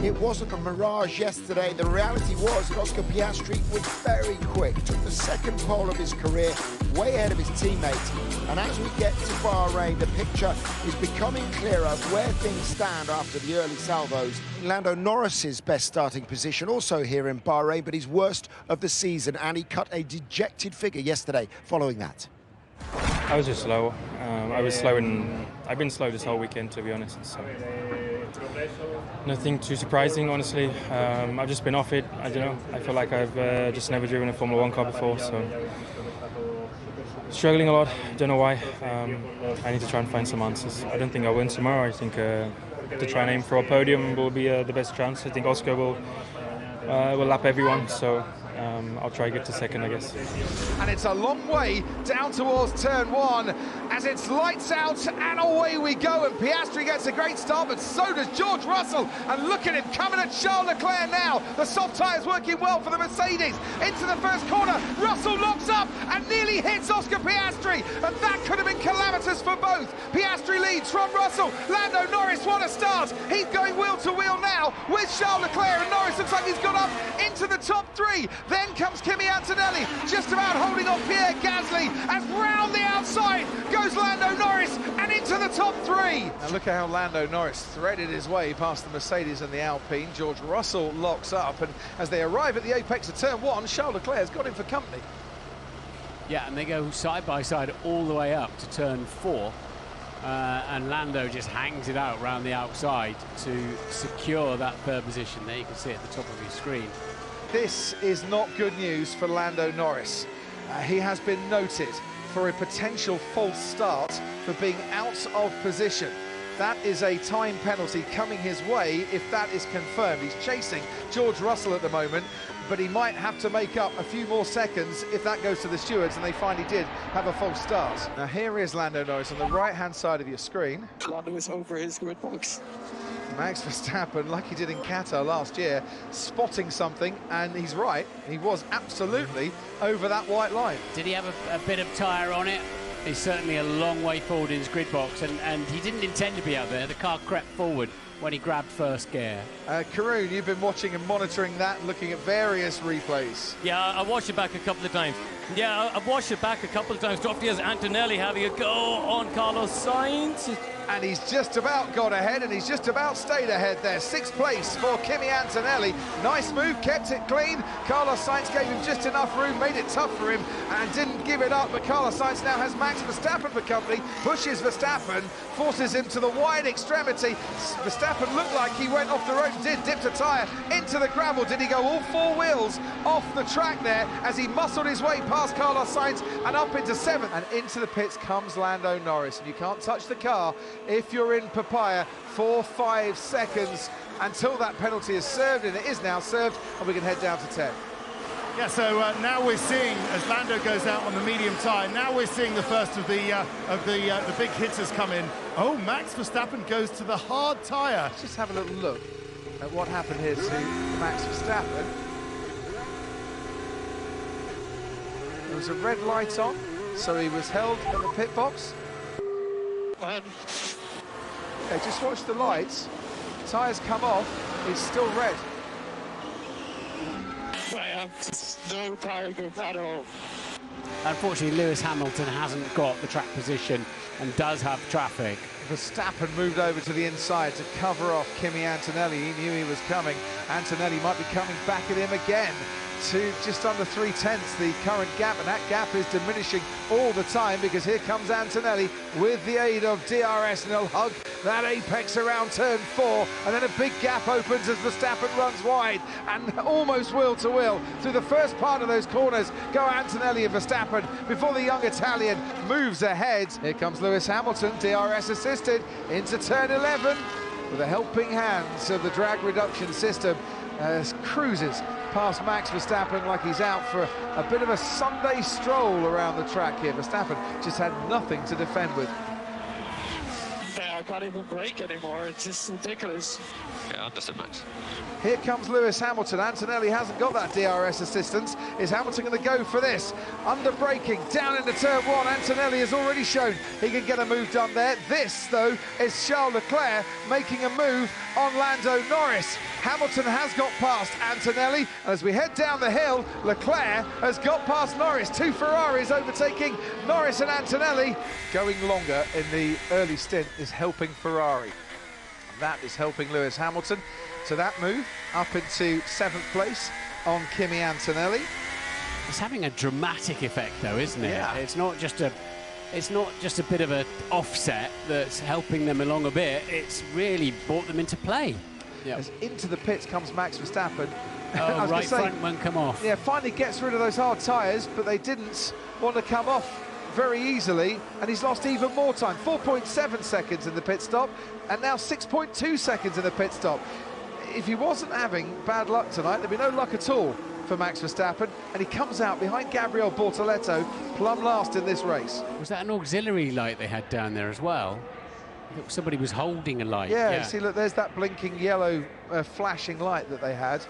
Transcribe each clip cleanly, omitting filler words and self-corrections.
It wasn't a mirage yesterday. The reality was that Oscar Piastri was very quick, took the second pole of his career, way ahead of his teammates. And as we get to Bahrain, the picture is becoming clearer of where things stand after the early salvos. Lando Norris's best starting position also here in Bahrain, but his worst of the season, and he cut a dejected figure yesterday following that. I was just slow. I was slow, and I've been slow this whole weekend, to be honest. So nothing too surprising, honestly. I've just been off it. I don't know. I feel like I've just never driven a Formula 1 car before, so struggling a lot. Don't know why. I need to try and find some answers. I don't think I'll win tomorrow. I think to try and aim for a podium will be the best chance. I think Oscar will lap everyone, so I'll try to get to second, I guess. And it's a long way down towards turn one as it's lights out and away we go, and Piastri gets a great start, but so does George Russell, and look at him coming at Charles Leclerc now. The soft tyres working well for the Mercedes. Into the first corner, Russell locks up and nearly hits Oscar Piastri, and that could have been calamitous for both. Piastri leads from Russell. Lando Norris, what a start. He's going wheel to wheel now with Charles Leclerc, and Norris looks like he's got up into the top three. Then comes Kimi Antonelli, just about holding on Pierre Gasly, as round the outside goes Lando Norris and into the top three. Now look at how Lando Norris threaded his way past the Mercedes and the Alpine. George Russell locks up, and as they arrive at the apex of turn one, Charles Leclerc's got him for company. Yeah, and they go side by side all the way up to turn four. And Lando just hangs it out round the outside to secure that third position. There you can see it at the top of your screen. This is not good news for Lando Norris. He has been noted for a potential false start for being out of position. That is a time penalty coming his way if that is confirmed. He's chasing George Russell at the moment, but he might have to make up a few more seconds if that goes to the stewards and they find he did have a false start. Now here is Lando Norris on the right-hand side of your screen. Lando is over his grid box. Max Verstappen, like he did in Qatar last year, spotting something, and he's right. He was absolutely over that white line. Did he have a bit of tyre on it? He's certainly a long way forward in his grid box, and he didn't intend to be out there. The car crept forward when he grabbed first gear. Karoon, you've been watching and monitoring that, looking at various replays. Yeah, I watched it back a couple of times. Yeah, I've watched it back a couple of times. Here's Antonelli having a go on Carlos Sainz. And he's just about got ahead, and he's just about stayed ahead there. Sixth place for Kimi Antonelli. Nice move, kept it clean. Carlos Sainz gave him just enough room, made it tough for him, and didn't give it up. But Carlos Sainz now has Max Verstappen for company, pushes Verstappen, forces him to the wide extremity. Verstappen looked like he went off the road, dipped a tyre into the gravel. Did he go all four wheels off the track there as he muscled his way past Carlos Sainz and up into seventh? And into the pits comes Lando Norris, and you can't touch the car if you're in Papaya for 5 seconds until that penalty is served, and it is now served, and we can head down to 10. Yeah, so now we're seeing, as Lando goes out on the medium tyre, now we're seeing the first of the big hitters come in. Oh, Max Verstappen goes to the hard tyre. Let's just have a little look at what happened here to Max Verstappen. There was a red light on, so he was held at the pit box. Okay, just watch the lights. Tyres come off, it's still red. I have no tyre grip at all. Unfortunately, Lewis Hamilton hasn't got the track position and does have traffic. Verstappen moved over to the inside to cover off Kimi Antonelli. He knew he was coming. Antonelli might be coming back at him again to just under 3/10, the current gap, and that gap is diminishing all the time because here comes Antonelli with the aid of DRS, and he'll hug that apex around turn 4, and then a big gap opens as Verstappen runs wide and almost wheel to wheel through the first part of those corners go Antonelli and Verstappen before the young Italian moves ahead. Here comes Lewis Hamilton, DRS assisted, into turn 11 with the helping hands of the drag reduction system as cruises past Max Verstappen like he's out for a bit of a Sunday stroll around the track here. Verstappen just had nothing to defend with. Yeah, I can't even brake anymore. It's just ridiculous. Yeah, understood, Max. Here comes Lewis Hamilton. Antonelli hasn't got that DRS assistance. Is Hamilton going to go for this? Under braking, down into turn 1. Antonelli has already shown he can get a move done there. This, though, is Charles Leclerc making a move on Lando Norris. Hamilton has got past Antonelli. As we head down the hill, Leclerc has got past Norris. 2 Ferraris overtaking Norris and Antonelli. Going longer in the early stint is helping Ferrari. That is helping Lewis Hamilton. So that move up into 7th place on Kimi Antonelli. It's having a dramatic effect, though, isn't it? Yeah. It's not just a bit of an offset that's helping them along a bit. It's really brought them into play. Yep. As into the pits comes Max Verstappen. Oh, right front won't come off. Yeah, finally gets rid of those hard tyres, but they didn't want to come off very easily, and he's lost even more time. 4.7 seconds in the pit stop, and now 6.2 seconds in the pit stop. If he wasn't having bad luck tonight, there'd be no luck at all for Max Verstappen, and he comes out behind Gabriel Bortoleto, plumb last in this race. Was that an auxiliary light they had down there as well? Somebody was holding a light. Yeah, see, look, there's that blinking yellow flashing light that they had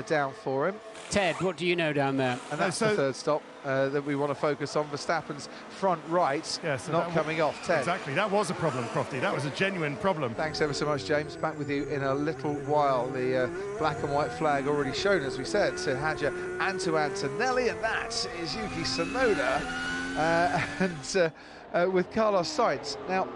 down for him. Ted, what do you know down there? And that's the third stop that we want to focus on. Verstappen's front right, not coming off. Ted. Exactly, that was a problem, Crofty. That was a genuine problem. Thanks ever so much, James. Back with you in a little while. The black and white flag already shown, as we said, to Hadja and to Antonelli, and that is Yuki Tsunoda and with Carlos Sainz. Now,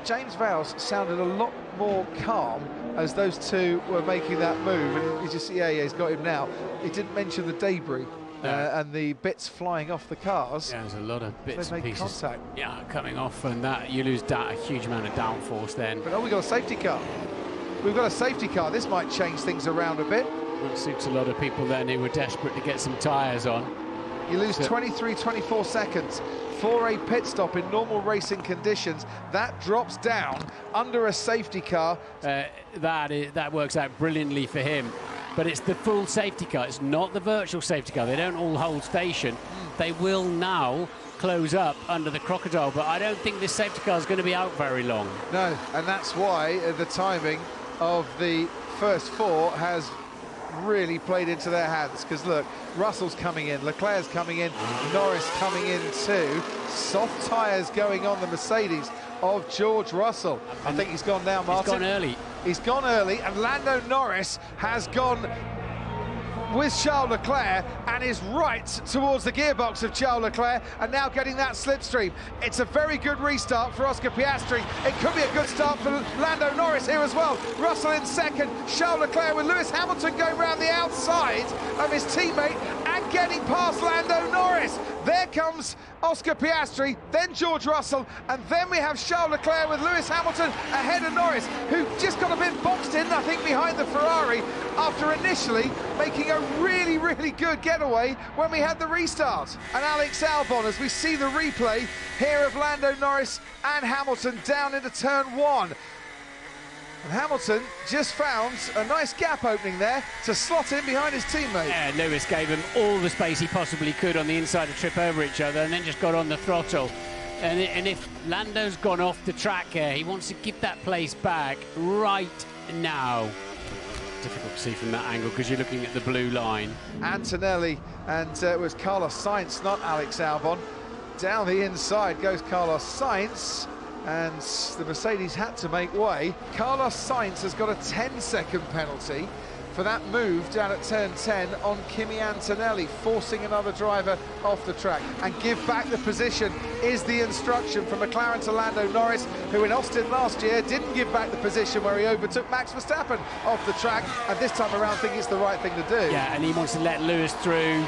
James Vowles sounded a lot more calm as those two were making that move, and you just see, yeah, he's got him now. He didn't mention the debris and the bits flying off the cars. Yeah, there's a lot of bits and pieces. Contact. Yeah, coming off, and that you lose a huge amount of downforce then. But we've got a safety car. We've got a safety car. This might change things around a bit. That suits a lot of people then who were desperate to get some tyres on. You lose 24 seconds for a pit stop in normal racing conditions. That drops down under a safety car. That works out brilliantly for him. But it's the full safety car. It's not the virtual safety car. They don't all hold station. They will now close up under the crocodile, but I don't think this safety car is going to be out very long. No, and that's why the timing of the first 4 has really played into their hands, because look, Russell's coming in, Leclerc's coming in, Norris coming in too. Soft tyres going on the Mercedes of George Russell. I think he's gone now, Martin. He's gone early. He's gone early, and Lando Norris has gone with Charles Leclerc and is right towards the gearbox of Charles Leclerc, and now getting that slipstream. It's a very good restart for Oscar Piastri. It could be a good start for Lando Norris here as well. Russell in second, Charles Leclerc with Lewis Hamilton going round the outside of his teammate and getting past Lando Norris. There comes Oscar Piastri, then George Russell, and then we have Charles Leclerc with Lewis Hamilton ahead of Norris, who just got a bit boxed in, I think, behind the Ferrari after initially making a really, really good getaway when we had the restart. And Alex Albon, as we see the replay here of Lando Norris and Hamilton down into turn 1. And Hamilton just found a nice gap opening there to slot in behind his teammate. Yeah, Lewis gave him all the space he possibly could on the inside to trip over each other, and then just got on the throttle. And if Lando's gone off the track here, he wants to give that place back right now. Difficult to see from that angle because you're looking at the blue line. Antonelli, and it was Carlos Sainz, not Alex Albon. Down the inside goes Carlos Sainz, and the Mercedes had to make way. Carlos Sainz has got a 10-second penalty for that move down at turn 10 on Kimi Antonelli, forcing another driver off the track. And give back the position is the instruction from McLaren to Lando Norris, who in Austin last year didn't give back the position where he overtook Max Verstappen off the track, and this time around think it's the right thing to do. Yeah, and he wants to let Lewis through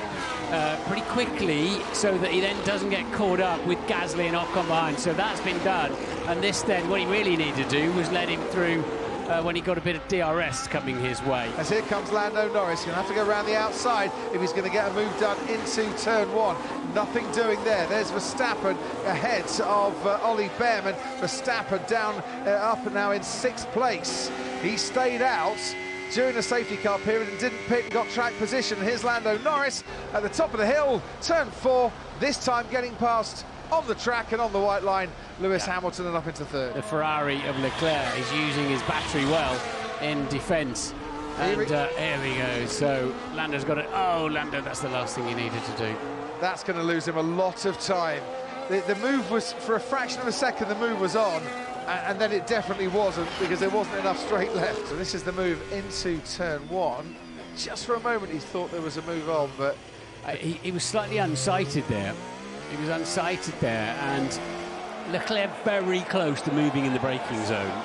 pretty quickly so that he then doesn't get caught up with Gasly and Ocon behind. So that's been done, and this then, what he really needed to do was let him through when he got a bit of DRS coming his way. As here comes Lando Norris, going to have to go around the outside if he's going to get a move done into turn 1. Nothing doing there. There's Verstappen ahead of Ollie Behrman. Verstappen down up and now in 6th place. He stayed out during the safety car period and didn't pit and got track position. Here's Lando Norris at the top of the hill, turn 4, this time getting past on the track and on the white line, Lewis Hamilton, and up into 3rd. The Ferrari of Leclerc is using his battery well in defence. And here we go. So Lando's got it. Oh, Lando, that's the last thing he needed to do. That's going to lose him a lot of time. The move was, for a fraction of a second, the move was on, and then it definitely wasn't, because there wasn't enough straight left. So this is the move into turn 1. Just for a moment he thought there was a move on, but he was slightly unsighted there. He was unsighted there, and Leclerc very close to moving in the braking zone.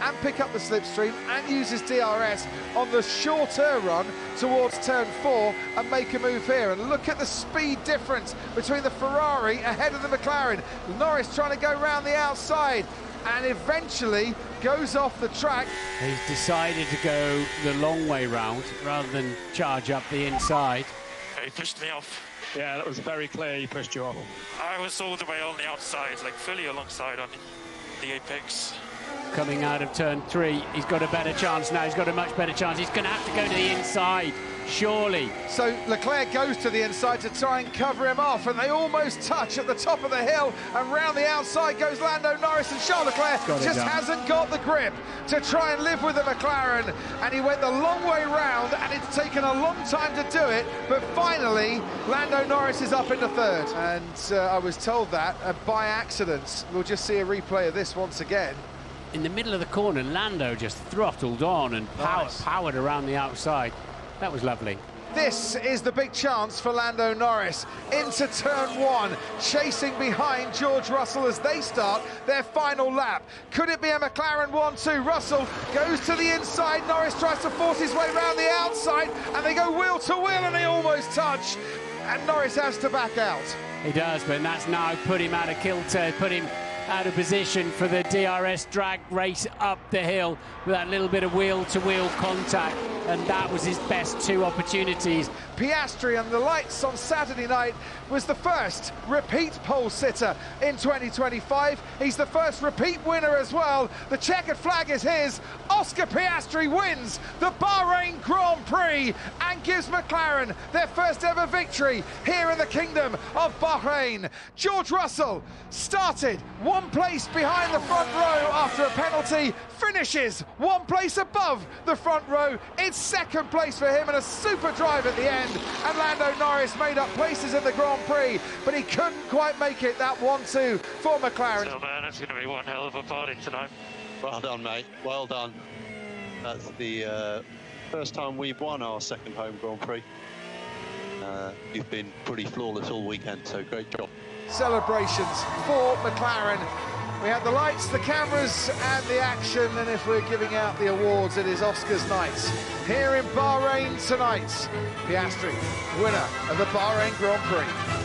And pick up the slipstream and use his DRS on the shorter run towards turn 4 and make a move here. And look at the speed difference between the Ferrari ahead of the McLaren. Norris trying to go round the outside and eventually goes off the track. He's decided to go the long way round rather than charge up the inside. He pushed me off. Yeah, that was very clear he pushed you off. I was all the way on the outside, like fully alongside on the apex. Coming out of turn 3, he's got a better chance now. He's got a much better chance. He's going to have to go to the inside, surely. So Leclerc goes to the inside to try and cover him off, and they almost touch at the top of the hill, and round the outside goes Lando Norris, and Charles Leclerc just hasn't got the grip to try and live with the McLaren, and he went the long way round, and it's taken a long time to do it, but finally Lando Norris is up into third. And I was told that by accident. We'll just see a replay of this once again. In the middle of the corner, Lando just throttled on and powered around the outside. That was lovely. This is the big chance for Lando Norris into turn 1, chasing behind George Russell as they start their final lap. Could it be a McLaren 1-2? Russell goes to the inside, Norris tries to force his way round the outside, and they go wheel to wheel, and they almost touch, and Norris has to back out. He does, but that's now put him out of kilter, put him out of position for the DRS drag race up the hill with that little bit of wheel-to-wheel contact, and that was his best 2 opportunities. Piastri on the lights on Saturday night was the first repeat pole sitter in 2025. He's the first repeat winner as well. The checkered flag is his. Oscar Piastri wins the Bahrain Grand Prix and gives McLaren their first ever victory here in the Kingdom of Bahrain. George Russell started 1 place behind the front row after a penalty, finishes 1 place above the front row. It's 2nd place for him and a super drive at the end. And Lando Norris made up places in the Grand Prix, but he couldn't quite make it that 1-2 for McLaren. So man, it's going to be one hell of a party tonight. Well done, mate. Well done. That's the first time we've won our 2nd home Grand Prix. You've been pretty flawless all weekend, so great job. Celebrations for McLaren. We had the lights, the cameras and the action, and if we're giving out the awards, it is Oscar's night. Here in Bahrain tonight, Piastri, winner of the Bahrain Grand Prix.